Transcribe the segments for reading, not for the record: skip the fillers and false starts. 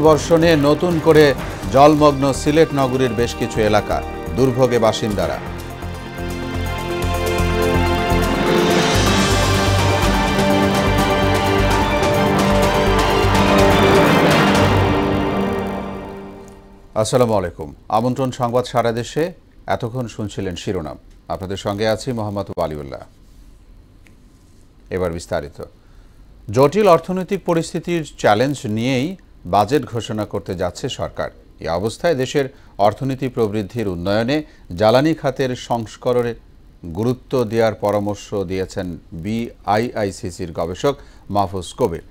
বর্ষণে নতুন করে জলমগ্ন সিলেট নগরীর বেশ কিছু এলাকা, দুর্ভোগে বাসিন্দারা। আসসালামু আলাইকুম। আমন্ত্রণ সংবাদ সারা দেশে। এতক্ষণ শুনছিলেন শিরোনাম। আপনাদের সঙ্গে আছি মোহাম্মদ ওয়ালিউল্লাহ। এবার বিস্তারিত। জটিল অর্থনৈতিক পরিস্থিতির চ্যালেঞ্জ নিয়েই বাজেট ঘোষণা করতে যাচ্ছে সরকার। এই অবস্থায় দেশের অর্থনীতি প্রবৃদ্ধির উন্নয়নে জ্বালানি খাতের সংস্করণে গুরুত্ব দেওয়ার পরামর্শ দিয়েছেন বিআইআইসিসির গবেষক মাহফুজ কবির।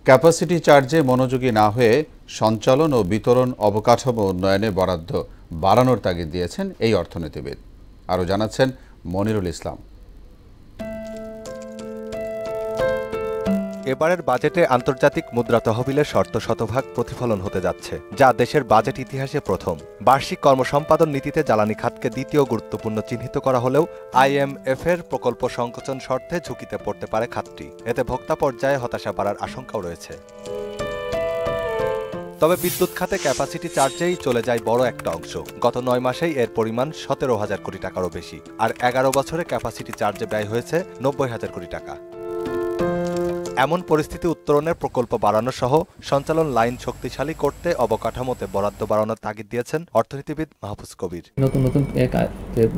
ক্যাপাসিটি চার্জে মনোযোগী না হয়ে সঞ্চালন ও বিতরণ অবকাঠামো উন্নয়নে বরাদ্দ বাড়ানোর তাগিদ দিয়েছেন এই অর্থনীতিবিদ। আরও জানাচ্ছেন মনিরুল ইসলাম। এবারের বাজেটে আন্তর্জাতিক মুদ্রা তহবিলের শর্ত শতভাগ প্রতিফলন হতে যাচ্ছে, যা দেশের বাজেট ইতিহাসে প্রথম। বার্ষিক কর্মসম্পাদন নীতিতে জ্বালানি খাতকে দ্বিতীয় গুরুত্বপূর্ণ চিহ্নিত করা হলেও আইএমএফ এর প্রকল্প সংকোচন শর্তে ঝুঁকিতে পড়তে পারে খাতটি। এতে ভোক্তা পর্যায়ে হতাশা বাড়ার আশঙ্কাও রয়েছে। তবে বিদ্যুৎ খাতে ক্যাপাসিটি চার্জেই চলে যায় বড় একটা অংশ। গত 9 মাসেই এর পরিমাণ 17,000 কোটি টাকারও বেশি, আর 11 বছরে ক্যাপাসিটি চার্জে ব্যয় হয়েছে 90,000 কোটি টাকা। এমন পরিস্থিতি উত্তরণের প্রকল্প বাড়ানো সহ সঞ্চালন লাইন শক্তিশালী করতে অবকাঠামোতে বরাদ্দ বাড়ানোর তাগিদ দিয়েছেন অর্থনীতিবিদ মাহফুজ কবির। নতুন নতুন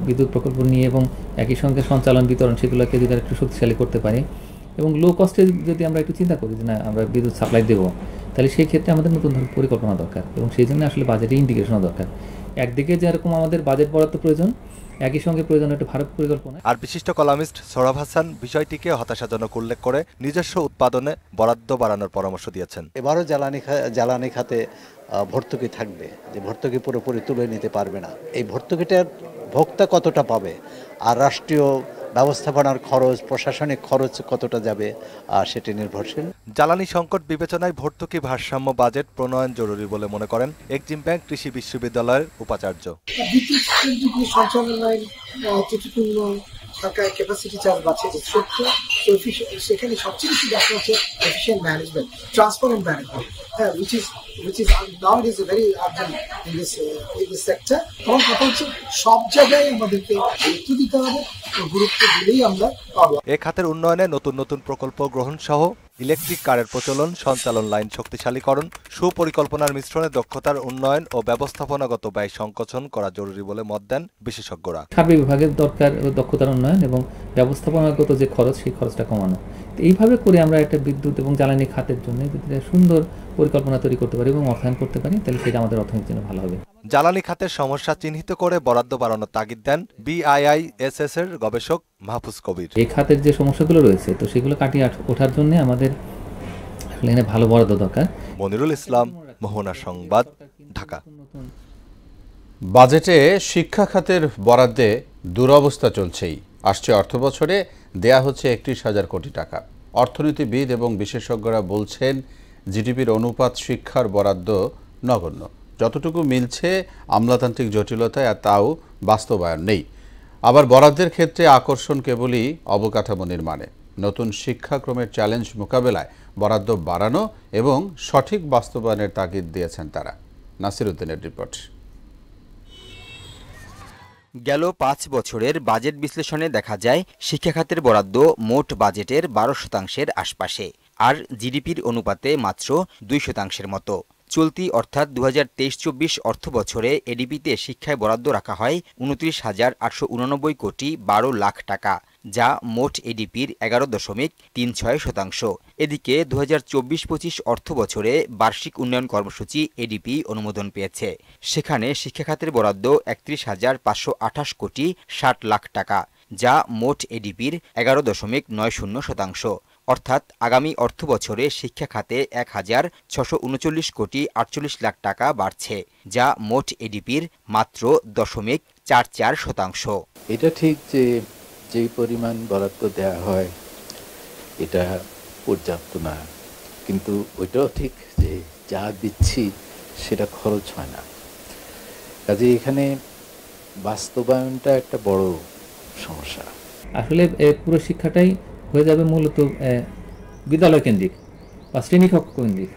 বিদ্যুৎ প্রকল্প নিয়ে এবং একই সঙ্গে সঞ্চালন বিতরণ সেগুলোকে যদি একটু শক্তিশালী করতে পারি এবং লো কস্টে যদি আমরা একটু চিন্তা করি যে না আমরা বিদ্যুৎ সাপ্লাই দেবো, তাহলে সেই ক্ষেত্রে আমাদের নতুন ধরনের পরিকল্পনা দরকার এবং সেই জন্য আসলে বাজেটে ইন্টিগ্রেশনও দরকার। একদিকে যেরকম আমাদের বাজেট বরাদ্দ প্রয়োজন, একই সঙ্গে প্রয়োজন একটা ভারত পরিকল্পনা। আর বিশিষ্ট কলামিস্ট সোহরাব হাসান বিষয়টিকে হতাশাজনক উল্লেখ করে নিজস্ব উৎপাদনে বরাদ্দ বাড়ানোর পরামর্শ দিয়েছেন। এবারও জ্বালানি খাতে ভর্তুকি থাকবে, যে ভর্তুকি পুরোপুরি তুলে নিতে পারবে না। এই ভর্তুকিটার ভোক্তা কতটা পাবে আর রাষ্ট্রীয় ব্যবস্থাপনার খরচ, প্রশাসনিক খরচ কতটা যাবে সেটি নির্ভরশীল। জ্বালানি সংকট বিবেচনায় ভর্তুকি ভারসাম্য বাজেট প্রণয়ন জরুরি বলে মনে করেন এক্সিম ব্যাংক কৃষি বিশ্ববিদ্যালয়ের উপাচার্য। সরকার ক্যাপাসিটি চার্জ বাড়ছে সত্য, সেখানে সবচেয়ে বেশি দেখা হচ্ছে efficient management, transparent management, which is nowadays very urgent in this sector. আমার কথা হচ্ছে সব জায়গায় আমাদেরকে গুরুত্ব দিতে হবে, গুরুত্ব দিলেই আমরা পাবো। এ খাতের উন্নয়নে নতুন নতুন প্রকল্প গ্রহণ সহ ইলেকট্রিক কারের প্রচলন, সঞ্চালন লাইন শক্তিশালীকরণ, সুপরিকল্পনার মিশ্রণে দক্ষতার উন্নয়ন ও ব্যবস্থাপনাগত ব্যয় সংকোচন করা জরুরি বলে মত দেন বিশেষজ্ঞরা। সার্বিক বিভাগের দরকার দক্ষতার উন্নয়ন এবং ব্যবস্থাপনাগত যে খরচ সেই খরচটা কমানো। এইভাবে করে আমরা একটা বিদ্যুৎ এবং জ্বালানি খাতের জন্য সুন্দর পরিকল্পনা তৈরি করতে পারি এবং অর্থায়ন করতে পারি, তাহলে সেটা আমাদের অর্থনীতির জন্য ভালো হবে। জ্বালানি খাতের সমস্যা চিহ্নিত করে বরাদ্দ বাড়ানোর তাগিদ দেন বিআইআইএসএস এর গবেষক মাহফুজ কবির। এই খাতের যে সমস্যাগুলো রয়েছে তো সেগুলো কাটিয়ে ওঠার জন্য আমাদের এখানে ভালো বরাদ্দ দরকার। মনিরুল ইসলাম, মোহনা সংবাদ, ঢাকা। বাজেটে শিক্ষা খাতের বরাদ্দে দুরবস্থা চলছেই। আসছে অর্থবছরে দেয়া হচ্ছে 31,000 কোটি টাকা। অর্থনীতিবিদ এবং বিশেষজ্ঞরা বলছেন জিডিপির অনুপাত শিক্ষার বরাদ্দ নগণ্য। যতটুকু মিলছে আমলাতান্ত্রিক জটিলতায় আর তাও বাস্তবায়ন নেই। আবার বরাদ্দের ক্ষেত্রে আকর্ষণ কেবলই অবকাঠামো নির্মাণে। নতুন শিক্ষাক্রমের চ্যালেঞ্জ মোকাবেলায় বরাদ্দ বাড়ানো এবং সঠিক বাস্তবায়নের তাগিদ দিয়েছেন তারা। নাসির উদ্দিনের রিপোর্ট। গেল 5 বছরের বাজেট বিশ্লেষণে দেখা যায় শিক্ষা খাতের বরাদ্দ মোট বাজেটের 12% আশপাশে, আর জিডিপির অনুপাতে মাত্র 2% মতো। চলতি অর্থাৎ 2023-24 অর্থ বছরে এডিপিতে শিক্ষায় বরাদ্দ রাখা হয় 29,889 কোটি 12 লাখ টাকা, যা মোট এডিপির 11.36%। এদিকে 2024-25 অর্থ বছরে বার্ষিক উন্নয়ন কর্মসূচি এডিপি অনুমোদন পেয়েছে। সেখানে শিক্ষা খাতের বরাদ্দ 31,528 কোটি 60 লাখ টাকা, যা মোট এডিপির 11.90%। অর্থাৎ আগামী অর্থ বছরে শিক্ষা খাতে 1,639 কোটি 48 লাখ টাকা বাড়ছে, যা মোট এডিপির মাত্র 0.44%। এটা ঠিক যে যেই পরিমাণ বরাদ্দ দেওয়া হয় এটা পর্যাপ্ত না, কিন্তু ওইটাও ঠিক যে যা দিচ্ছি সেটা খরচ হয় না। কাজে এখানে বাস্তবায়নটা একটা বড় সমস্যা। আসলে পুরো শিক্ষাটাই হয়ে যাবে মূলত বিদ্যালয় কেন্দ্রিক বা শ্রেণীকক্ষ কেন্দ্রিক।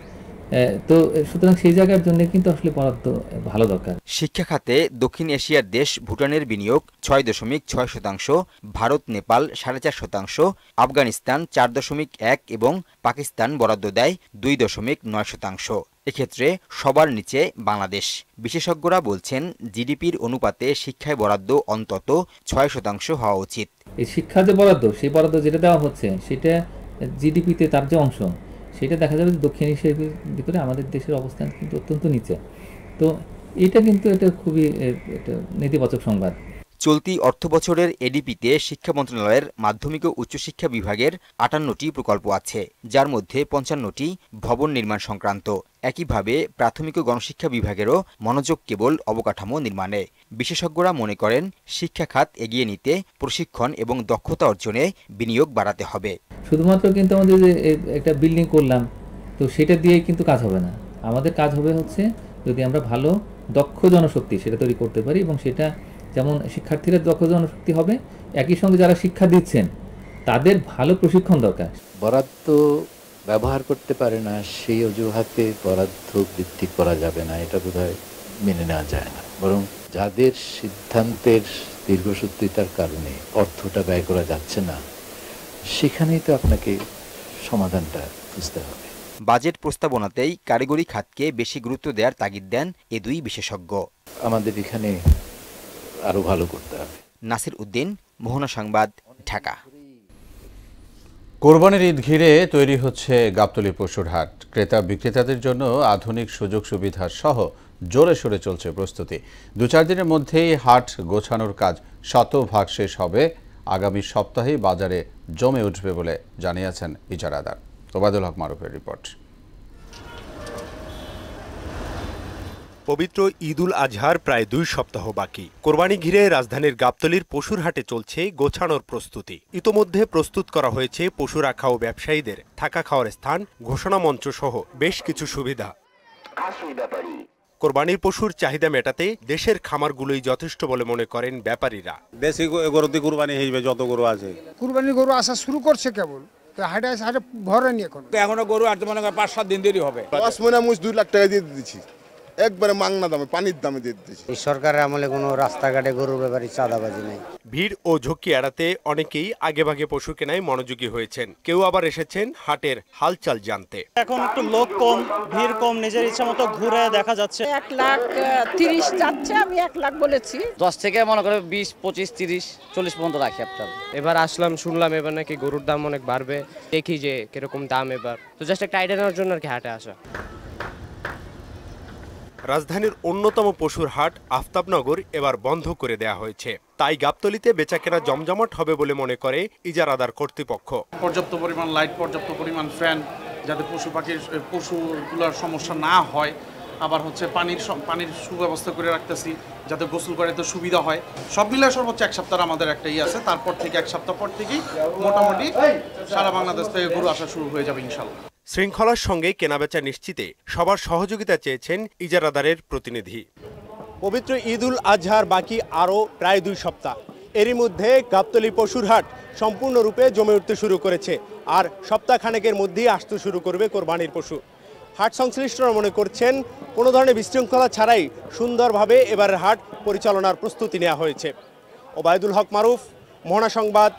তো সুতরাং সেই জায়গার জন্য কিন্তু আসলে বরাদ্দ ভালো দরকার। শিক্ষা খাতে দক্ষিণ এশিয়ার দেশ ভুটানের বিনিয়োগ 6.6%, ভারত নেপাল 4.5%, আফগানিস্তান 4.1 এবং পাকিস্তান বরাদ্দ দেয় 2.9%। এক্ষেত্রে সবার নিচে বাংলাদেশ। বিশেষজ্ঞরা বলছেন জিডিপির অনুপাতে শিক্ষায় বরাদ্দ অন্তত 6% হওয়া উচিত। এই শিক্ষা যে বরাদ্দ, সেই বরাদ্দ যেটা দেওয়া হচ্ছে সেটা জিডিপিতে তার যে অংশ, সেটা দেখা যাবে যে দক্ষিণ এশিয়ার ভিতরে আমাদের দেশের অবস্থান কিন্তু অত্যন্ত নিচে। তো এটা কিন্তু এটা খুবই একটা নেতিবাচক সংবাদ। চলতি অর্থবছরের এডিপিতে শিক্ষা মন্ত্রণালয়ের মাধ্যমিক ও উচ্চশিক্ষা বিভাগের 58টি প্রকল্প আছে, যার মধ্যে 55টি ভবন নির্মাণ সংক্রান্ত। একইভাবে প্রাথমিক ও গণশিক্ষা বিভাগেরও মনোযোগ কেবল অবকাঠামো নির্মাণে। বিশেষজ্ঞরা মনে করেন শিক্ষা খাত এগিয়ে নিতে প্রশিক্ষণ এবং দক্ষতা অর্জনে বিনিয়োগ বাড়াতে হবে। শুধুমাত্র কিন্তু আমাদের যে একটা বিল্ডিং করলাম, তো সেটা দিয়েই কিন্তু কাজ হবে না। আমাদের কাজ হবে হচ্ছে যদি আমরা ভালো দক্ষ জনশক্তি সেটা তৈরি করতে পারি, এবং সেটা যেমন শিক্ষার্থীরা দক্ষ জনশক্তি হবে, একই সঙ্গে যারা শিক্ষা দিচ্ছেন তাদের ভালো প্রশিক্ষণ দরকার। বরাদ্দ ব্যবহার করতে পারে না সেই অজুহাতে বরাদ্দ বৃদ্ধি করা যাবে না, এটা বোধহয় মেনে নেওয়া যায় না। বরং যাদের সিদ্ধান্তের দীর্ঘসূত্রিতার কারণে অর্থটা ব্যয় করা যাচ্ছে না, সেখানেই তো আপনাকে সমাধানটা খুঁজতে হবে। বাজেট প্রস্তাবনাতেই কারিগরি খাতকে বেশি গুরুত্ব দেওয়ার তাগিদ দেন এ দুই বিশেষজ্ঞ। আমাদের এখানে আরো ভালো করতে হবে। নাসির উদ্দিন, মোহনা সংবাদ, ঢাকা। কোরবানির ঈদ ঘিরে তৈরি হচ্ছে গাবতলী পশুর হাট। ক্রেতা বিক্রেতাদের জন্য আধুনিক সুযোগ সুবিধা সহ জোরে সোরে চলছে প্রস্তুতি। 2-4 দিনের মধ্যেই হাট গোছানোর কাজ শতভাগ শেষ হবে। আগামী সপ্তাহেই বাজারে জমে উঠবে বলে জানিয়েছেন ইজারাদার। ওবায়দুল হক মারুফের রিপোর্ট। পবিত্র ঈদুল আজহার প্রায় 2 সপ্তাহ বাকি। কোরবানি ঘিরে রাজধানীর গাবতলীর পশুর হাটে চলছে গোছানোর প্রস্তুতি। ইতোমধ্যে প্রস্তুত করা হয়েছে পশু রাখা ও ব্যবসায়ীদের থাকা খাওয়ার স্থান, ঘোষণা মঞ্চ সহ বেশ কিছু সুবিধা। কোরবানির পশুর চাহিদা মেটাতে দেশের খামারগুলোই যথেষ্ট বলে মনে করেন ব্যাপারীরা। দেশি গরুতে কুরবানি হইবে, যত গরু আছে। কুরবানির গরু আসা শুরু করছে কেবল, হাটে হাটে ভরেনি এখনো গরু আসতে মনে করেন 5-7 দিন দেরি হবে। 5 মহিনা 2 লাখ টাকা দিয়ে দিচ্ছি, একবারে মাংনা দামে, পানির দামে দিয়ে দিচ্ছি। এই সরকারের আমলে কোনো রাস্তাঘাটে গরুর ব্যাপারে চাঁদাবাজি নেই। ভিড় ও ঝুঁকি এড়াতে অনেকেই আগেভাগে পশু কেনায় মনোযোগী হয়েছেন। কেউ আবার এসেছেন হাটের হালচাল জানতে। এখন একটু লোক কম, ভিড় কম, নিজের ইচ্ছা মতো ঘুরে দেখা যাচ্ছে। 1,30,000 যাচ্ছে, আমি 1 লাখ বলেছি। 10 থেকে মনে করে 20, 25, 30, 40 পর্যন্ত রাখি আপনার। এবার আসলাম, শুনলাম এবার নাকি গরুর দাম অনেক বাড়বে, দেখি যে কিরকম দাম এবার। তো জাস্ট একটা আইডিয়া নেওয়ার জন্য আর কি হাটে আসা। রাজধানীর অন্যতম পশুর হাট আফতাবনগর এবার বন্ধ করে দেয়া হয়েছে। তাই গাবতলীতে বেচাকেনা জমজমাট হবে বলে মনে করে ইজারাদার কর্তৃপক্ষ। পর্যাপ্ত পরিমাণ লাইট, পর্যাপ্ত পরিমাণ ফ্যান, যাতে পশুগুলোর সমস্যা না হয়। আবার হচ্ছে পানির সুব্যবস্থা করে রাখতেছি, যাতে গোসল করতে সুবিধা হয়। সব মিলে সর্বোচ্চ 1 সপ্তাহ আমাদের একটা আছে। তারপর থেকে 1 সপ্তাহ পর থেকেই মোটামুটি সারা বাংলাদেশ থেকে গরু আসা শুরু হয়ে যাবে ইনশাল্লাহ। শৃঙ্খলার সঙ্গে কেনাবেচা নিশ্চিতে সবার সহযোগিতা চেয়েছেন ইজারাদারের প্রতিনিধি। পবিত্র ঈদুল আজহার বাকি আরও প্রায় 2 সপ্তাহ। এরই মধ্যে গাবতলী পশুর হাট সম্পূর্ণরূপে জমে উঠতে শুরু করেছে, আর সপ্তাহখানেকের মধ্যেই আসতে শুরু করবে কোরবানির পশু। হাট সংশ্লিষ্টরা মনে করছেন কোনো ধরনের বিশৃঙ্খলা ছাড়াই সুন্দরভাবে এবারের হাট পরিচালনার প্রস্তুতি নেওয়া হয়েছে। ওবায়দুল হক মারুফ, মোহনা সংবাদ,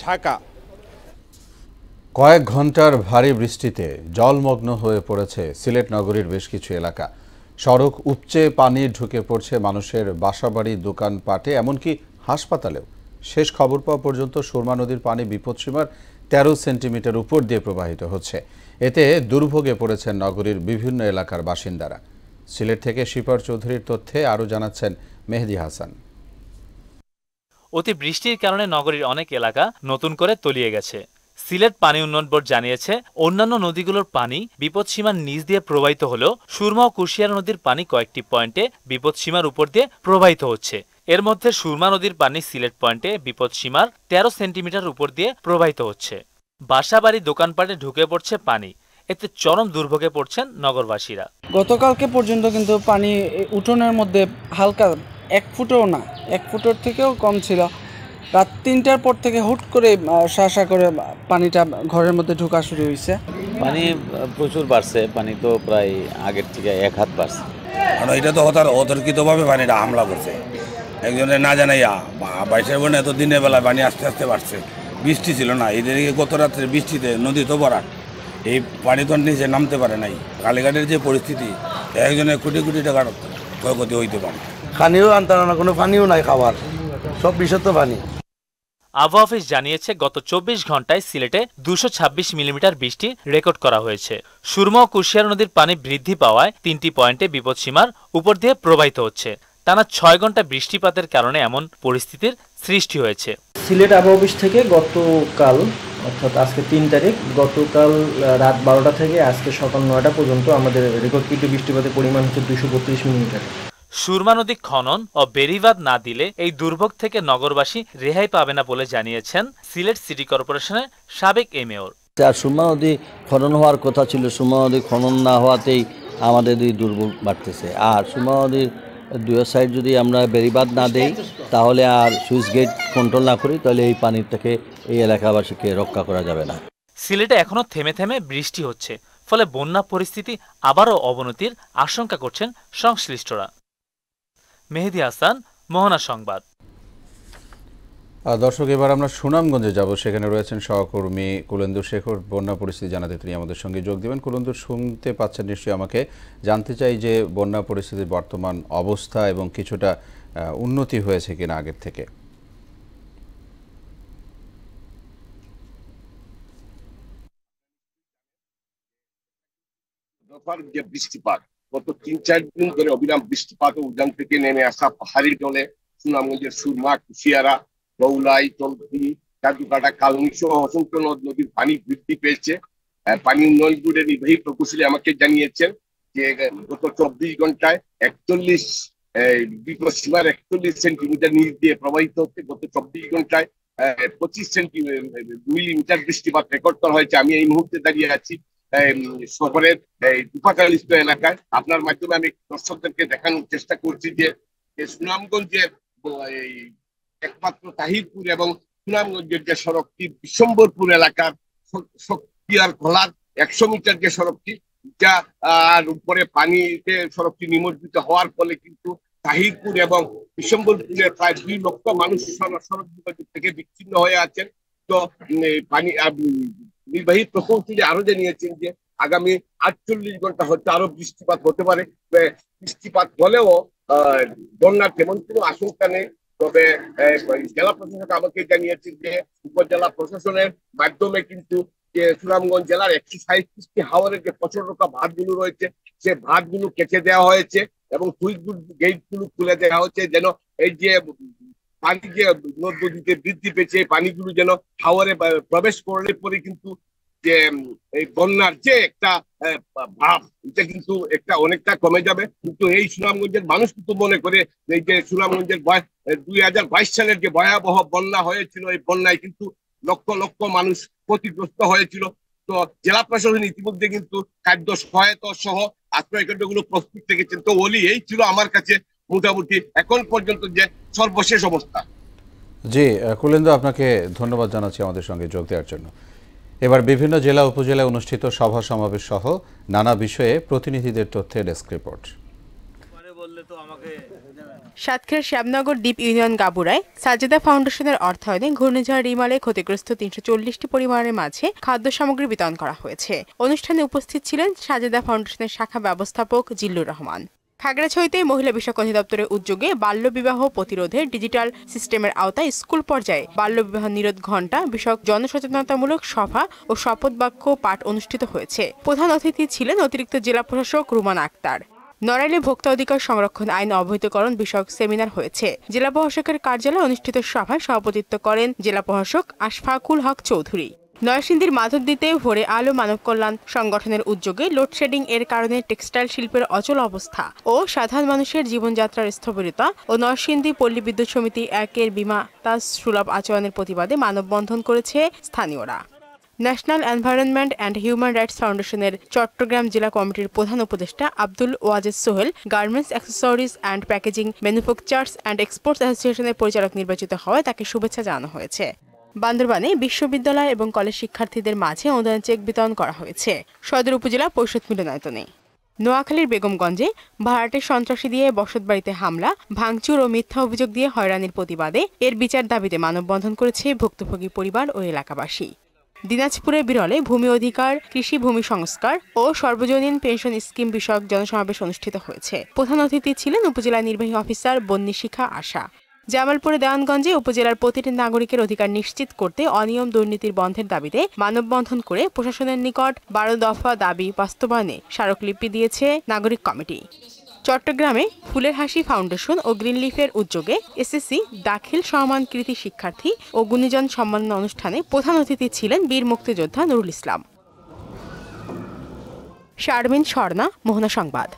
ঢাকা। কয়েক ঘন্টার ভারী বৃষ্টিতে জলমগ্ন হয়ে পড়েছে সিলেট নগরীর বেশ কিছু এলাকা। সড়ক উপচে পানি ঢুকে পড়ছে মানুষের বাসাবাড়ি, দোকানপাটে, এমনকি হাসপাতালেও। শেষ খবর পাওয়া পর্যন্ত সুরমা নদীর পানি বিপদসীমার 13 সেন্টিমিটার উপর দিয়ে প্রবাহিত হচ্ছে। এতে দুর্ভোগে পড়েছেন নগরীর বিভিন্ন এলাকার বাসিন্দারা। সিলেট থেকে শিপার চৌধুরীর তথ্যে আরও জানাচ্ছেন মেহেদি হাসান। অতি বৃষ্টির কারণে নগরীর অনেক এলাকা নতুন করে তলিয়ে গেছে। সিলেট পানি উন্নয়ন বোর্ড জানিয়েছে, অন্যান্য নদীগুলোর পানি বিপদসীমার নিচ দিয়ে প্রবাহিত হলেও সুরমা ও কুশিয়ারা নদীর পানি কয়েকটি পয়েন্টে বিপদসীমার উপর দিয়ে প্রবাহিত হচ্ছে। এর মধ্যে সুরমা নদীর পানি সিলেট পয়েন্টে বিপদসীমার 13 সেন্টিমিটার উপর দিয়ে প্রবাহিত হচ্ছে। বাসাবাড়ি, দোকানপাটে ঢুকে পড়ছে পানি। এতে চরম দুর্ভোগে পড়ছেন নগরবাসীরা। গতকালকে পর্যন্ত কিন্তু পানি উঠোনের মধ্যে হালকা 1 ফুটও না, 1 ফুটের থেকেও কম ছিল। রাত 3টার পর থেকে হুট করে শাসা করে পানিটা ঘরের মধ্যে ঢোকা শুরু হয়েছে। পানি প্রচুর বাড়ছে, পানি তো প্রায় আগের থেকে 1 হাত বাড়ছে। কারণ এটা তো অতর্কিতভাবে পানিটা হামলা করছে, একজনের না জানাইয়া। 22 বোন এত দিনের বেলায় পানি আস্তে আস্তে বাড়ছে, বৃষ্টি ছিল না এদিকে, গত রাত্রে বৃষ্টিতে নদী তো ভরা, এই পানি তো নিচে নামতে পারে নাই। কালীঘাটের যে পরিস্থিতি, একজনের কোটি কোটি টাকার ক্ষয়ক্ষতি হইতে পারে। পানিও আনতে না, কোনো পানিও নাই খাবার, সব বিশুদ্ধ পানি। আবহাওয়া অফিস জানিয়েছে গত 24 ঘন্টায় সিলেটে 226 মিলিমিটার বৃষ্টি রেকর্ড করা হয়েছে। সুরমা ও কুশিয়ারা নদীর পানি বৃদ্ধি পাওয়ায় 3টি পয়েন্টে বিপদসীমার উপর দিয়ে প্রবাহিত হচ্ছে। টানা 6 ঘন্টা বৃষ্টিপাতের কারণে এমন পরিস্থিতির সৃষ্টি হয়েছে। সিলেট আবহাওয়া অফিস থেকে গতকাল অর্থাৎ আজকে 3 তারিখ, গতকাল রাত 12টা থেকে আজকে সকাল 9টা পর্যন্ত আমাদের রেকর্ডকৃত বৃষ্টিপাতের পরিমাণ হচ্ছে 232 মিলিমিটার। সুরমা নদী খনন ও বেড়িবাঁধ না দিলে এই দুর্ভোগ থেকে নগরবাসী রেহাই পাবে না বলে জানিয়েছেন সিলেট সিটি কর্পোরেশনের সাবেক এই মেয়র। সুরমা নদী খনন হওয়ার কথা ছিল, সুরমা নদী খনন না হওয়াতেই আমাদের এই দুর্ভোগ বাড়তেছে। আর সুরমা নদীর দুই সাইড যদি আমরা বেড়িবাঁধ না দেই, তাহলে আর সুইচ গেট কন্ট্রোল না করি, তাহলে এই পানির থেকে এই এলাকাবাসীকে রক্ষা করা যাবে না। সিলেটে এখনো থেমে থেমে বৃষ্টি হচ্ছে, ফলে বন্যা পরিস্থিতি আবারও অবনতির আশঙ্কা করছেন সংশ্লিষ্টরা। মেহেদী হাসান, মোহনা সংবাদ। দর্শক, এবার আমরা সুনামগঞ্জে যাব। সেখানে রয়েছেন সহকর্মী কুলেন্দু শেখর। বন্যা পরিস্থিতি জানাতে তিনি আমাদের সঙ্গে যোগ দেবেন। কুলেন্দু, শুনতে পাচ্ছেন নিশ্চয়ই আমাকে। জানতে চাই যে বন্যা পরিস্থিতির বর্তমান অবস্থা এবং কিছুটা উন্নতি হয়েছে কিনা আগের থেকে। যে বৃষ্টিপাত, গত 3-4 দিন ধরে অবিরাম বৃষ্টিপাত ও উজান থেকে নেমে আসা পাহাড়ি জলে সুনামগঞ্জের সুরমা, কুশিয়ারা, বৌলাই, চলতি, কাজুকাটা, কালনি সহ অসংখ্য নদ নদীর পানি বৃদ্ধি পেয়েছে। পানি উন্নয়ন বোর্ডের নির্বাহী প্রকৌশলী আমাকে জানিয়েছেন যে গত 24 ঘন্টায় 41 বিপদসীমার 41 সেন্টিমিটার নিচ দিয়ে প্রবাহিত হচ্ছে। গত 24 ঘন্টায় 25 মিলিমিটার বৃষ্টিপাত রেকর্ড করা হয়েছে। আমি এই মুহূর্তে দাঁড়িয়ে আছি শহরের দুপাকালিস্ত এলাকায়। আপনার মাধ্যমে আমি দর্শকদেরকে দেখানোর চেষ্টা করছি যে সুনামগঞ্জের একমাত্র তাহিরপুর এবং সুনামগঞ্জের যে সড়কটি বিশ্বম্বরপুর এলাকার শক্তিয়ার খোলার 100 মিটার যে সড়কটি, যা আর উপরে পানিতে সড়কটি নিমজ্জিত হওয়ার ফলে কিন্তু তাহিরপুর এবং বিশ্বম্বরপুরের প্রায় 2 লক্ষ মানুষ সড়ক যোগাযোগ থেকে বিচ্ছিন্ন হয়ে আছেন। তো পানি নির্বাহী প্রকৌশলী আরো জানিয়েছেন যে আগামী 48 ঘন্টা হচ্ছে আরো বৃষ্টিপাত হতে পারে। বৃষ্টিপাত হলেও বন্যার তেমন কোনো আশঙ্কা নেই। তবে জেলা প্রশাসক আমাকে জানিয়েছেন যে উপজেলা প্রশাসনের মাধ্যমে কিন্তু যে সুনামগঞ্জ জেলার 137টি হাওরের যে প্রচুরতা ভাতগুলো রয়েছে, সে ভাতগুলো কেটে দেওয়া হয়েছে এবং সুইচ গেট গুলো খুলে দেওয়া হচ্ছে, যেন এই যে পানি যে নদীতে বৃদ্ধি পেয়েছে এই পানিগুলো যেন হাওরে প্রবেশ করলে পরে কিন্তু যে এই বন্যার যে একটা ভাব, এটা কিন্তু অনেকটা কমে যাবে। কিন্তু এই সুনামগঞ্জের মানুষ কিন্তু মনে করে এই যে সুনামগঞ্জের 2022 সালের যে ভয়াবহ বন্যা হয়েছিল, এই বন্যায় কিন্তু লক্ষ লক্ষ মানুষ ক্ষতিগ্রস্ত হয়েছিল। তো জেলা প্রশাসন ইতিমধ্যে কিন্তু খাদ্য সহায়তা সহ আশ্রয় কেন্দ্রগুলো প্রস্তুত রেখেছেন। তো ওলি, এই ছিল আমার কাছে মোটামুটি এখন পর্যন্ত যে সর্বশেষ অবস্থা। জি কুলেন্দু, আপনাকে ধন্যবাদ জানাচ্ছি আমাদের সঙ্গে যোগ দেওয়ার জন্য। এবার বিভিন্ন জেলা উপজেলায় অনুষ্ঠিত সভা সমাবেশ সহ নানা বিষয়ে প্রতিনিধিদের তথ্যে ডেস্ক রিপোর্ট। সাতক্ষীরার শ্যামনগর দ্বীপ ইউনিয়ন গাবুরায় সাজেদা ফাউন্ডেশনের অর্থায়নে ঘূর্ণিঝড় রিমালে ক্ষতিগ্রস্ত 340টি পরিবারের মাঝে খাদ্য সামগ্রী বিতরণ করা হয়েছে। অনুষ্ঠানে উপস্থিত ছিলেন সাজেদা ফাউন্ডেশনের শাখা ব্যবস্থাপক জিল্লুর রহমান। খাগড়াছড়িতে মহিলা বিষয়ক অধিদপ্তরের উদ্যোগে বাল্যবিবাহ প্রতিরোধে ডিজিটাল সিস্টেমের আওতায় স্কুল পর্যায়ে বাল্যবিবাহ নিরোধ ঘণ্টা বিষয়ক জনসচেতনতামূলক সভা ও শপথ বাক্য পাঠ অনুষ্ঠিত হয়েছে। প্রধান অতিথি ছিলেন অতিরিক্ত জেলা প্রশাসক রুমান আক্তার। নড়াইলে ভোক্তা অধিকার সংরক্ষণ আইন অবহিতকরণ বিষয়ক সেমিনার হয়েছে। জেলা প্রশাসকের কার্যালয়ে অনুষ্ঠিত সভায় সভাপতিত্ব করেন জেলা প্রশাসক আশফাকুল হক চৌধুরী। নরসিংদীর মাধবদীতে ভোরে আলো মানব কল্যাণ সংগঠনের উদ্যোগে লোডশেডিং এর কারণে টেক্সটাইল শিল্পের অচল অবস্থা ও সাধারণ মানুষের জীবনযাত্রার স্থবিরতা ও নরসিংদী পল্লী বিদ্যুৎ সমিতি 1-এর বিমা তাজ সুলভ আচরণের প্রতিবাদে মানববন্ধন করেছে স্থানীয়রা। National environment and human rights ফাউন্ডেশনের চট্টগ্রাম জেলা কমিটির প্রধান উপদেষ্টা Abdul Wajed Sohel garments accessories and packaging manufacturers and exports অ্যাসোসিয়েশনের পরিচালক নির্বাচিত হওয়ায় তাকে শুভেচ্ছা জানানো হয়েছে। বান্দরবানে বিশ্ববিদ্যালয় এবং কলেজ শিক্ষার্থীদের মাঝে অনুদান চেক বিতরণ করা হয়েছে সদর উপজেলা পরিষদ মিলনায়তনে। নোয়াখালীর বেগমগঞ্জে ভাড়াটে সন্ত্রাসী দিয়ে বসতবাড়িতে হামলা, ভাঙচুর ও মিথ্যা অভিযোগ দিয়ে হয়রানির প্রতিবাদে এর বিচার দাবিতে মানববন্ধন করেছে ভুক্তভোগী পরিবার ও এলাকাবাসী। দিনাজপুরে বিরলে ভূমি অধিকার, কৃষি ভূমি সংস্কার ও সর্বজনীন পেনশন স্কিম বিষয়ক জনসমাবেশ অনুষ্ঠিত হয়েছে। প্রধান অতিথি ছিলেন উপজেলা নির্বাহী অফিসার বন্নি শিখা আশা। জামালপুরে দেওয়ানগঞ্জে উপজেলার প্রতিটি নাগরিকের অধিকার নিশ্চিত করতে অনিয়ম দুর্নীতির বন্ধের দাবিতে মানববন্ধন করে প্রশাসনের নিকট 12 দফা দাবি বাস্তবায়নে স্মারকলিপি দিয়েছে নাগরিক কমিটি। চট্টগ্রামে ফুলের হাসি ফাউন্ডেশন ও গ্রিনলিফের উদ্যোগে এসএসসি দাখিল সম্মান কৃতি শিক্ষার্থী ও গুণীজন সম্মাননা অনুষ্ঠানে প্রধান অতিথি ছিলেন বীর মুক্তিযোদ্ধা নুরুল ইসলাম। শারমিন স্বর্ণা, মোহনা সংবাদ।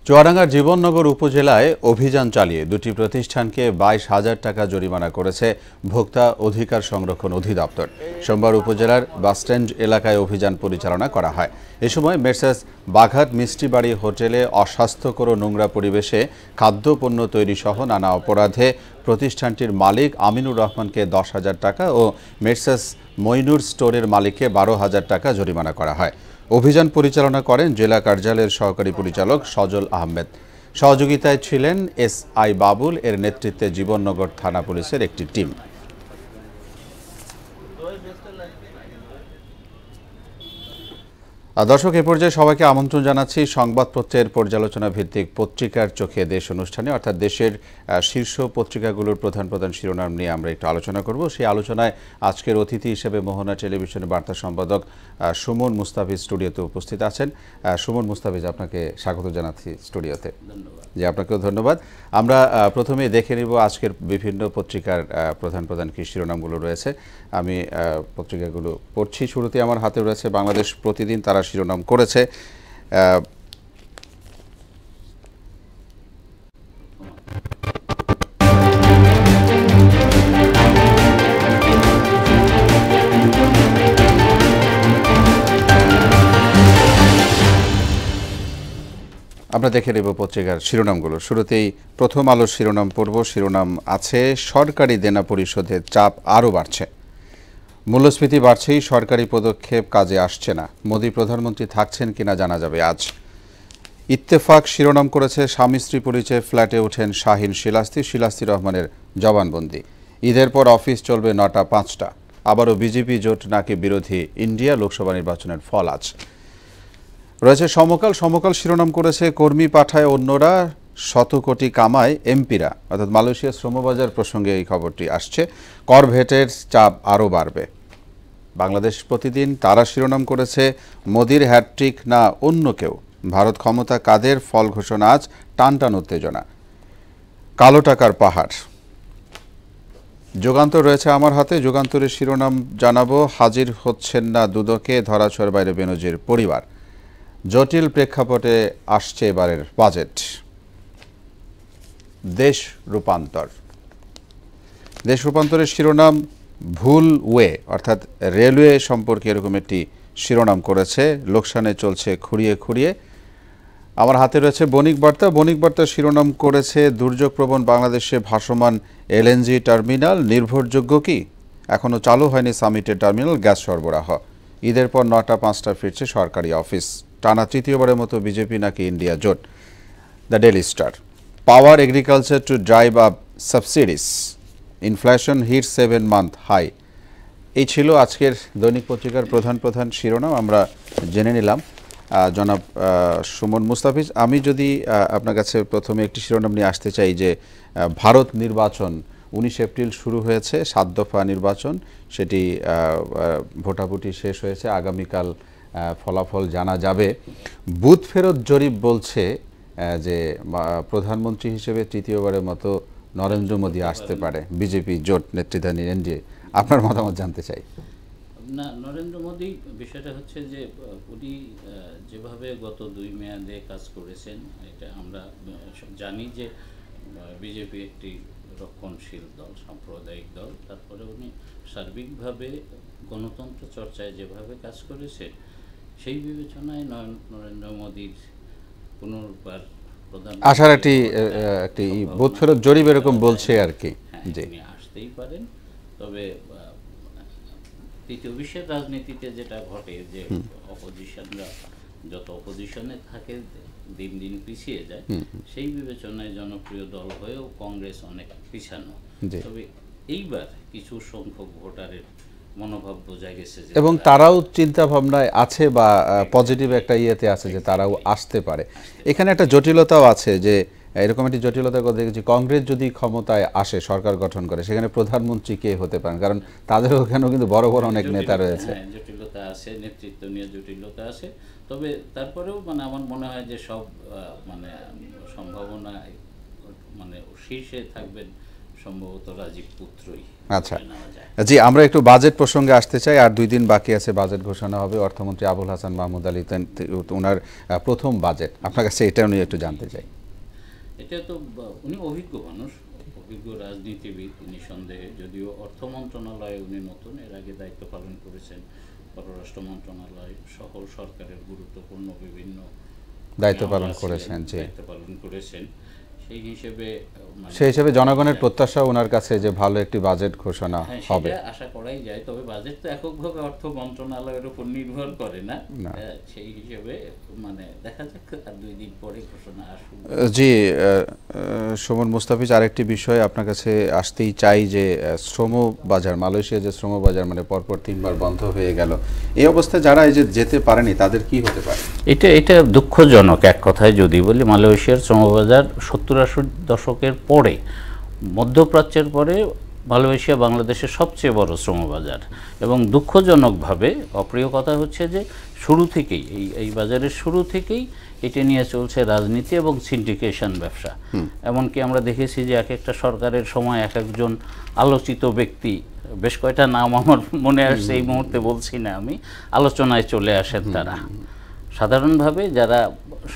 চুয়াডাঙ্গার জীবননগর উপজেলায় অভিযান চালিয়ে দুটি প্রতিষ্ঠানকে 22,000 টাকা জরিমানা করেছে ভোক্তা অধিকার সংরক্ষণ অধিদপ্তর। সোমবার উপজেলার বাসস্ট্যান্ড এলাকায় অভিযান পরিচালনা করা হয়। এ সময় মেসার্স বাঘাট মিষ্টিবাড়ি হোটেলে অস্বাস্থ্যকর ও নোংরা পরিবেশে খাদ্যপণ্য তৈরি সহ নানা অপরাধে প্রতিষ্ঠানটির মালিক আমিনুর রহমানকে 10,000 টাকা ও মেসার্স মইনুর স্টোরের মালিককে 12,000 টাকা জরিমানা করা হয়। অভিযান পরিচালনা করেন জেলা কার্যালয়ের সহকারী পরিচালক সজল আহমেদ। সহযোগিতায় ছিলেন এসআই বাবুল এর নেতৃত্বে জীবননগর থানা পুলিশের একটি টিম। দর্শক, এ পর্যায়ে সবাইকে আমন্ত্রণ জানাচ্ছি সংবাদপত্রের পর্যালোচনা ভিত্তিক পত্রিকার চোখে দেশ অনুষ্ঠানে, অর্থাৎ দেশের শীর্ষ পত্রিকাগুলোর প্রধান প্রধান শিরোনাম নিয়ে আমরা একটু আলোচনা করব। সেই আলোচনায় আজকের অতিথি হিসেবে মোহনা টেলিভিশনের বার্তা সম্পাদক সুমন মুস্তাফিজ স্টুডিওতে উপস্থিত আছেন। সুমন মুস্তাফিজ, আপনাকে স্বাগত জানাচ্ছি স্টুডিওতে। জি, আপনাকেও ধন্যবাদ। আমরা প্রথমে দেখে নিব আজকের বিভিন্ন পত্রিকার প্রধান প্রধান কী শিরোনামগুলো রয়েছে। আমি পত্রিকাগুলো পড়ছি। শুরুতে আমার হাতে রয়েছে বাংলাদেশ প্রতিদিন। তারা শিরোনাম করেছে আমরা দেখে নেব পত্রিকার শিরোনামগুলো। শুরুতেই প্রথম আলোর শিরোনাম পড়ব। শিরোনাম আছে সরকারি দেনা পরিশোধের চাপ আরও বাড়ছে। মূল্যস্ফীতি বাড়ছেই, সরকারি পদক্ষেপ কাজে আসছে না। মোদি প্রধানমন্ত্রী থাকছেন কিনা জানা যাবে আজ। ইত্তেফাক শিরোনাম করেছে স্বামী স্ত্রী পরিচয়ে ফ্ল্যাটে ওঠেন শাহিন শিলাস্তি রহমানের জবানবন্দি। ঈদের পর অফিস চলবে 9টা 5টা। আবারও বিজেপি জোট নাকি বিরোধী ইন্ডিয়া, লোকসভা নির্বাচনের ফল আজ। রয়েছে সমকাল শিরোনাম করেছে কর্মী পাঠায় অন্যরা, 100 কোটি কামায় এমপিরা। অর্থাৎ মালয়েশিয়া শ্রমবাজার প্রসঙ্গে এই খবরটি আসছে। কর ভেটের চাপ আরও বাড়বে। বাংলাদেশ প্রতিদিন তারা শিরোনাম করেছে মোদির হ্যাটট্রিক না অন্য কেউ, ভারত ক্ষমতা কাদের, ফল ঘোষণা আজ, টানটান উত্তেজনা। কালো টাকার পাহাড়। যুগান্তর রয়েছে আমার হাতে। যুগান্তরের শিরোনাম জানাবো হাজির হচ্ছেন না দুদকে, ধরাছোঁয়ার বাইরে বেনজির পরিবার। জটিল প্রেক্ষাপটে আসছে এবারের বাজেট। দেশ রূপান্তরের শিরোনাম ভুল ওয়ে, অর্থাৎ রেলওয়ে সম্পর্কে এরকম একটি শিরোনাম করেছে। লোকসানে চলছে খুঁড়িয়ে খুঁড়িয়ে। আমার হাতে রয়েছে বণিক বার্তা শিরোনাম করেছে দুর্যোগপ্রবণ বাংলাদেশে ভাসমান এলএনজি টার্মিনাল, নির্ভরযোগ্য কি? এখনও চালু হয়নি সামিটের টার্মিনাল গ্যাস সরবরাহ। ঈদের পর 9টা 5টা ফিরছে সরকারি অফিস। টানা তৃতীয়বারের মতো বিজেপি নাকি ইন্ডিয়া জোট। The Daily Star. Power agriculture to drive up subsidies, inflation hit 7 month high. এই ছিল আজকের দৈনিক পত্রিকার প্রধান প্রধান শিরোনাম। আমরা জেনে নিলাম। জনাব সুমন মুস্তাফিজ, আমি যদি আপনার কাছে প্রথমে একটি শিরোনাম নিয়ে আসতে চাই যে ভারত নির্বাচন 19 এপ্রিল শুরু হয়েছে, 7 দফা নির্বাচন, সেটি ভোটাভুটি শেষ হয়েছে। আগামীকাল ফলাফল জানা যাবে। বুথ ফেরত জরিপ বলছে যে প্রধানমন্ত্রী হিসেবে তৃতীয়বারের মতো নরেন্দ্র মোদী আসতে পারে, বিজেপি জোট নেতৃত্বাধীন এনডিএ। আপনার মতামত জানতে চাই। না, নরেন্দ্র মোদী বিষয়টা হচ্ছে যে উনি যেভাবে গত 2 মেয়াদে কাজ করেছেন, এটা আমরা জানি যে বিজেপি একটি রক্ষণশীল দল, সাম্প্রদায়িক দল। তারপরে উনি সার্বিকভাবে গণতন্ত্র চর্চায় যেভাবে কাজ করেছে, সেই বিবেচনায় নরেন্দ্র মোদীর পুনর্বার প্রধান আশার একটি বুথ ফেরত জরিপ এরকম বলছে আর কি। জি, আসতেই পারেন। তবে তৃতীয় বিশ্বের রাজনীতিতে যেটা ঘটে যে অপোজিশনরা যত অপোজিশনে থাকে দিন দিন পিছিয়ে যায়, সেই বিবেচনায় জনপ্রিয় দল হয়েও কংগ্রেস অনেক পিছানো। তবে এইবার কিছু সংখ্যক ভোটারের মনোভাব বোঝা গেছে যে এবং তারাও চিন্তা ভাবনায় আছে বা পজিটিভ একটা ইয়েতে আছে যে তারাও আসতে পারে। এখানে একটা জটিলতাও আছে যে এরকম একটি জটিলতার কথা দেখেছি, কংগ্রেস যদি ক্ষমতায় আসে, সরকার গঠন করে, সেখানে প্রধানমন্ত্রী কে হতে পারেন, কারণ তাদের ওখানেও কিন্তু বড় বড় অনেক নেতা রয়েছে। জটিলতা আছে, নেতৃত্ব নিয়ে জটিলতা আছে। তবে তারপরেও মানে আমার মনে হয় যে সব মানে সম্ভাবনা মানে শীর্ষে থাকবেন সম্ভবত রাজীব পুত্রই। আচ্ছা জি, আমরা একটু বাজেট প্রসঙ্গে আসতে চাই। আর 2 দিন বাকি আছে, বাজেট ঘোষণা হবে। অর্থমন্ত্রী আবুল হাসান মাহমুদ আলী ওনার প্রথম বাজেট, আপনার কাছে এটা নিয়ে একটু জানতে চাই। এটা তো উনি অভিজ্ঞ মানুষ, অভিজ্ঞ রাজনীতিবিদ নিঃসন্দেহে, যদিও অর্থ মন্ত্রণালয়ে উনি নতুন, এর আগে দায়িত্ব পালন করেছেন পররাষ্ট্র মন্ত্রণালয় সহ সরকারের গুরুত্বপূর্ণ বিভিন্ন দায়িত্ব পালন করেছেন। সেই হিসেবে জনগণের প্রত্যাশা ওনার কাছে যে ভালো একটি বাজেট ঘোষণা হবে, আশা করাই যায়। তবে বাজেট তো এককভাবে অর্থ মন্ত্রণালয়ের উপর নির্ভর করে না, সেই হিসেবে মানে দেখা যাক আর 2 দিন পরে ঘোষণা আসবে। জি সুমন মুস্তাফিজ, আরেকটি বিষয় আপনার কাছে আসতেই চাই যে শ্রম বাজার, মালয়েশিয়া যে শ্রম বাজার মানে পরপর 3 বার বন্ধ হয়ে গেল, এই অবস্থায় যারা এই যে যেতে পারেনি তাদের কি হতে পারে? এটা দুঃখজনক। এক কথায় যদি বলি, মালয়েশিয়ার শ্রমবাজার 70-80 দশকের পরে, মধ্যপ্রাচ্যের পরে মালয়েশিয়া বাংলাদেশের সবচেয়ে বড় শ্রমবাজার। এবং দুঃখজনকভাবে অপ্রিয় কথা হচ্ছে যে শুরু থেকেই এই বাজারের শুরু থেকেই এটা নিয়ে চলছে রাজনীতি এবং সিন্ডিকেশন ব্যবসা। এমনকি আমরা দেখেছি যে এক একটা সরকারের সময় এক একজন আলোচিত ব্যক্তি, বেশ কয়টা নাম আমার মনে আসছে এই মুহূর্তে বলছি না আমি, আলোচনায় চলে আসেন তারা। সাধারণভাবে যারা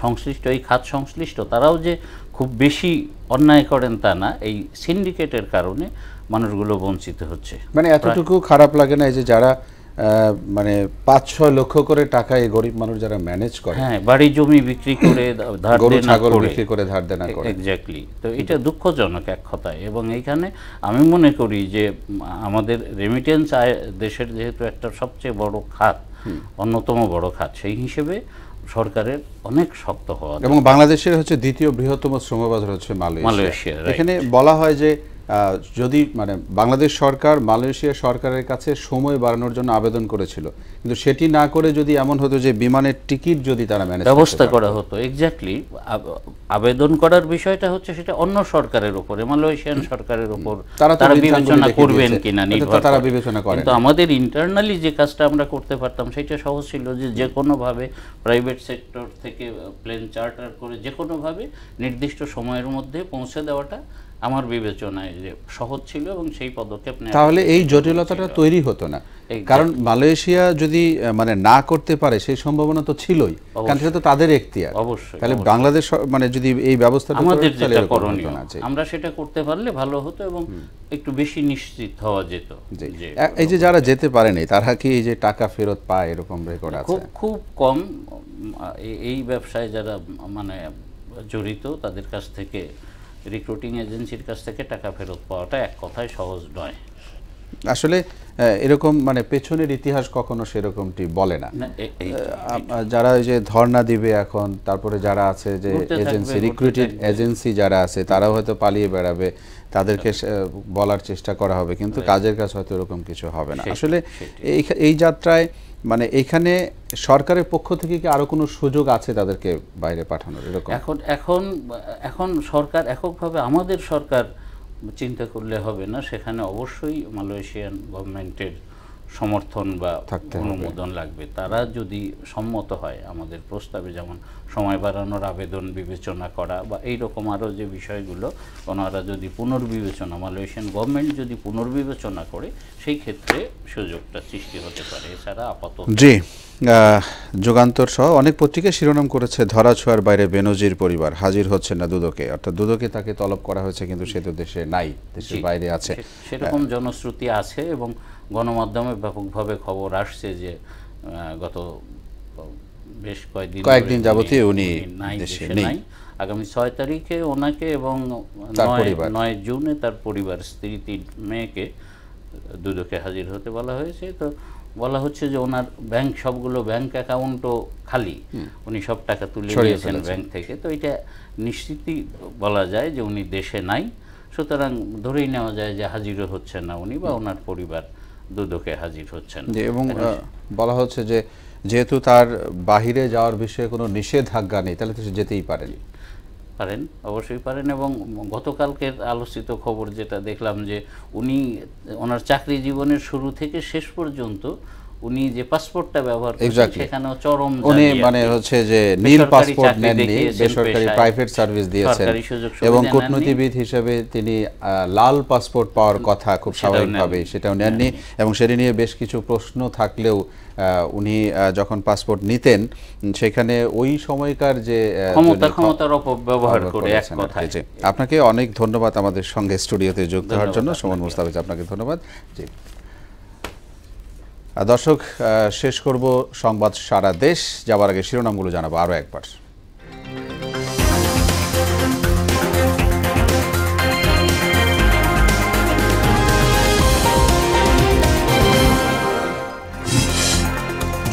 সংশ্লিষ্ট, এই খাত সংশ্লিষ্ট, তারাও যে খুব বেশি অন্যায় করেন তা না, এই সিন্ডিকেটের কারণে মানুষগুলো বঞ্চিত হচ্ছে। মানে এতটুকু খারাপ লাগে না যে যারা মানে 5-6 লক্ষ করে টাকা এই গরিব মানুষ যারা ম্যানেজ করে, হ্যাঁ, বাড়ি জমি বিক্রি করে, ধার দেনা করে, এক্স্যাক্টলি। তো এটা দুঃখজনক এক কথায়। এবং এইখানে আমি মনে করি যে আমাদের রেমিটেন্স আয় দেশের যেহেতু একটা সবচেয়ে বড় খাত, অন্যতম বড় খাত, সেই হিসেবে সরকারের অনেক শক্ত হওয়া। এবং বাংলাদেশের হচ্ছে দ্বিতীয় বৃহত্তম শ্রমবাজার হচ্ছে মালয়েশিয়া। এখানে বলা হয় যে যদি মানে বাংলাদেশ সরকার মালয়েশিয়া সরকারের কাছে সময় বাড়ানোর জন্য আবেদন করেছিল, কিন্তু সেটি না করে যদি এমন হতো যে বিমানের টিকিট যদি তারা ব্যবস্থা করা হতো, এক্স্যাক্টলি আবেদন করার বিষয়টা হচ্ছে সেটা অন্য সরকারের উপরে, মালয়েশিয়ান সরকারের উপর তারা বিবেচনা করবেন কিনা নির্ভর, তারা বিবেচনা করেন। কিন্তু আমাদের ইন্টারনালি যে কাজটা আমরা করতে পারতাম সেটা সহজ ছিল, যে কোনোভাবে প্রাইভেট সেক্টর থেকে প্লেন চার্টার করে যে কোনোভাবে নির্দিষ্ট সময়ের মধ্যে পৌঁছে দেওয়াটা আমার বিবেচনায় যে সহজ ছিল এবং সেই পদক্ষেপ নেওয়া। তাহলে এই জটিলতাটা তৈরি হতো না, কারণ মালয়েশিয়া যদি মানে না করতে পারে সেই সম্ভাবনা তো ছিলই, কারণ সেটা তো তাদের এখতিয়ার। অবশ্যই। তাহলে বাংলাদেশ মানে যদি এই ব্যবস্থাটা আমাদের যেটা করণীয় আমরা সেটা করতে পারলে ভালো হতো এবং একটু বেশি নিশ্চিত হওয়া যেত। এই যে যারা যেতে পারেনি তারা কি এই যে টাকা ফেরত পায় এরকম রেকর্ড আছে? খুব কম। এই ব্যবসায় যারা মানে জড়িত তাদের কাছ থেকে, রিক্রুটিং এজেন্সির কাছ থেকে টাকা ফেরত পাওয়াটা এক কথায় সহজ নয়। আসলে এরকম মানে পেছনের ইতিহাস কখনো সেরকমটি বলে না। যারা যে ধর্ণা দিবে এখন, তারপরে যারা আছে যে এজেন্সি, রিক্রুটিং এজেন্সি যারা আছে, তারাও হয়তো পালিয়ে বেড়াবে, তাদেরকে বলার চেষ্টা করা হবে, কিন্তু কাজের কাজ হয়তো এরকম কিছু হবে না। আসলে এই যাত্রায় মানে এখানে সরকারের পক্ষ থেকে কি আরো কোনো সুযোগ আছে তাদেরকে বাইরে পাঠানোর? এরকম এখন সরকার এককভাবে, আমাদের সরকার চিন্তা করলে হবে না, সেখানে অবশ্যই মালয়েশিয়ান গভর্নমেন্টের সমর্থন বা অনুমোদন লাগবে। তারা যদি সম্মত হয় আমাদের প্রস্তাবে, যেমন সময় বাড়ানোর আবেদন বিবেচনা করা বা এইরকম আরও যে বিষয়গুলো, ওনারা যদি পুনর্বিবেচনা, মালয়েশিয়ান গভর্নমেন্ট যদি পুনর্বিবেচনা করে, সেই ক্ষেত্রে সুযোগটা সৃষ্টি হতে পারে। এছাড়া আপাতত জি, যুগান্তর সহ অনেক পত্রিকা শিরোনাম করেছে ধরাছোঁয়ার বাইরে বেনজির পরিবার, হাজির হচ্ছে না দুদকে। অর্থাৎ দুদকে তাকে তলব করা হয়েছে কিন্তু সে তো দেশে নাই, দেশের বাইরে আছে, সেরকম জনশ্রুতি আছে। এবং গণমাধ্যমে ব্যাপকভাবে খবর আসছে যে গত বেশ কয়েকদিন যাবতীয় উনি দেশে নেই। আগামী 6 তারিখে ওনাকে এবং 9 জুনে তার পরিবার, স্ত্রী, 3 মেয়েকে দুদকে হাজির হতে বলা হয়েছে। তো বলা হচ্ছে যে ওনার ব্যাংক সবগুলো ব্যাংক অ্যাকাউন্টও খালি, উনি সব টাকা তুলে নিয়েছেন ব্যাংক থেকে। তো এটা নিশ্চিতই বলা যায় যে উনি দেশে নাই, সুতরাং ধরেই নেওয়া যায় যে হাজিরও হচ্ছেন না উনি বা ওনার পরিবার দুদকে হাজির হচ্ছেন। এবং বলা হচ্ছে যে যেহেতু তার বাহিরে যাওয়ার বিষয়ে কোনো নিষেধাজ্ঞা নেই, তাহলে তো সে যেতেই পারেন। অবশ্যই পারেন। এবং গতকালকের আলোচিত খবর যেটা দেখলাম যে উনি ওনার চাকরি জীবনের শুরু থেকে শেষ পর্যন্ত উনি যে পাসপোর্টটা ব্যবহার করেন সেখানেও চরম উনি মানে হচ্ছে যে নীল পাসপোর্ট নেননি, বেসরকারি প্রাইভেট সার্ভিস দিয়েছেন এবং কূটনীতিবিদ হিসেবে তিনি লাল পাসপোর্ট পাওয়ার কথা খুব স্বাভাবিকভাবে সেটাও নেননি। এবং সেটা নিয়ে বেশ কিছু প্রশ্ন থাকলেও উনি যখন পাসপোর্ট নিতেন সেখানে ওই সময়কার যে ক্ষমতার অপব্যবহার করে এক কথায়। আপনাকে অনেক ধন্যবাদ আমাদের সঙ্গে স্টুডিওতে যুক্ত হওয়ার জন্য। সুমন মুস্তাফিজ, আপনাকে ধন্যবাদ। জি দর্শক, শেষ করব সংবাদ সারা দেশ যাবার আগে শিরোনামগুলো জানাবো আরও একবার।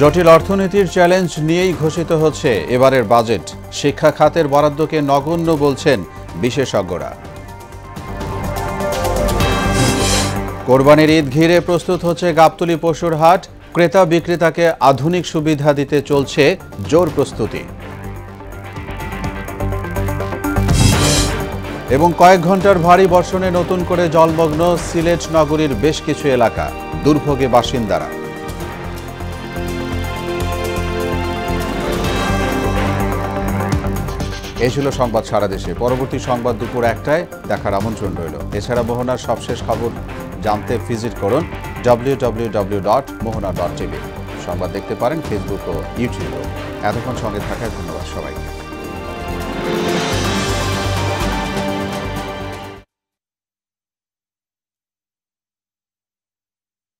জটিল অর্থনীতির চ্যালেঞ্জ নিয়েই ঘোষিত হচ্ছে এবারের বাজেট। শিক্ষা খাতের বরাদ্দকে নগণ্য বলছেন বিশেষজ্ঞরা। কোরবানির ঈদ ঘিরে প্রস্তুত হচ্ছে গাবতলী পশুর হাট। ক্রেতা বিক্রেতাকে আধুনিক সুবিধা দিতে চলছে জোর প্রস্তুতি। এবং কয়েক ঘন্টার ভারী বর্ষণে নতুন করে জলমগ্ন সিলেট নগরীর বেশ কিছু এলাকা, দুর্ভোগে বাসিন্দারা। এই ছিল সংবাদ সারা দেশে। পরবর্তী সংবাদ দুপুর 1টায় দেখার আমন্ত্রণ রইল। এছাড়া মোহনার সবশেষ খবর জানতে ভিজিট করুন www.mohana.tv। সংবাদ দেখতে পারেন ফেসবুক ও ইউটিউবে। এতক্ষণ সঙ্গে থাকার ধন্যবাদ সবাইকে।